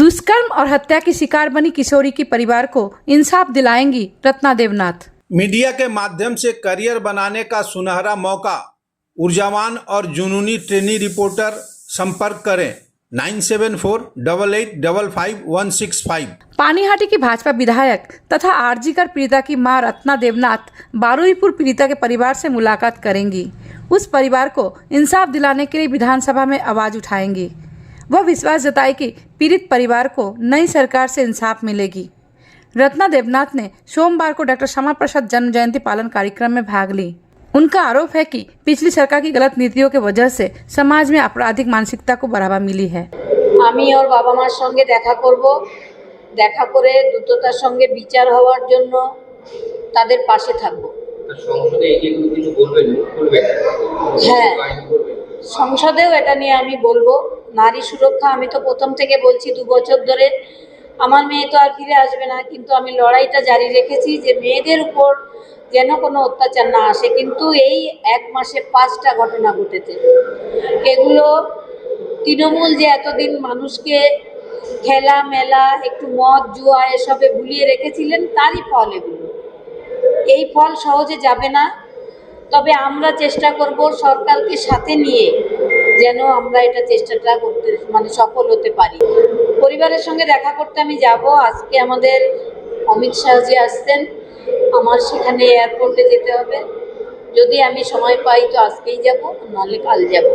दुष्कर्म और हत्या की शिकार बनी किशोरी के परिवार को इंसाफ दिलाएंगी रत्ना देवनाथ। मीडिया के माध्यम से करियर बनाने का सुनहरा मौका। ऊर्जावान और जुनूनी ट्रेनी रिपोर्टर संपर्क करें 9748855165। पानीहाटी की भाजपा विधायक तथा आरजीकर पीड़िता की मां रत्ना देवनाथ बारुईपुर पीड़िता के परिवार से मुलाकात करेंगी। उस परिवार को इंसाफ दिलाने के लिए विधानसभा में आवाज उठाएंगी। वह विश्वास जताई कि पीड़ित परिवार को नई सरकार से इंसाफ मिलेगी। रत्ना देवनाथ ने सोमवार को डॉक्टर श्यामा प्रसाद जन्म जयंती पालन कार्यक्रम में भाग ली। उनका आरोप है कि पिछली सरकार की गलत नीतियों की वजह से समाज में आपराधिक मानसिकता को बढ़ावा मिली है। আমি ওর বাবা মার সঙ্গে দেখা করব, দেখা করে দ্রুততার সঙ্গে বিচার হওয়ার জন্য তাদের পাশে থাকব। সংসদে এইগুলো কিছু বলবেন? হ্যাঁ, সংসদেও এটা নিয়ে আমি বলবো। নারী সুরক্ষা আমি তো প্রথম থেকে বলছি, 2 বছর ধরে। আমার মেয়ে তো আর ফিরে আসবে না, কিন্তু আমি লড়াইটা জারি রেখেছি যে মেয়েদের উপর যেন কোনো অত্যাচার না আসে। কিন্তু এই 1 মাসে 5টা ঘটনা ঘটেছে। এগুলো তৃণমূল যে এতদিন মানুষকে খেলা মেলা একটু মদ জুয়া এসবে ভুলিয়ে রেখেছিলেন, তারই ফল এগুলো। এই ফল সহজে যাবে না, তবে আমরা চেষ্টা করব সরকারকে সাথে নিয়ে যেন আমরা এটা চেষ্টাটা করতে সফল হতে পারি। পরিবারের সঙ্গে দেখা করতে আমি যাব। আজকে আমাদের অমিত শাহজি আসছেন, আমার সেখানে এয়ারপোর্টে যেতে হবে। যদি আমি সময় পাই তো আজকেই যাব, নাহলে কাল যাব।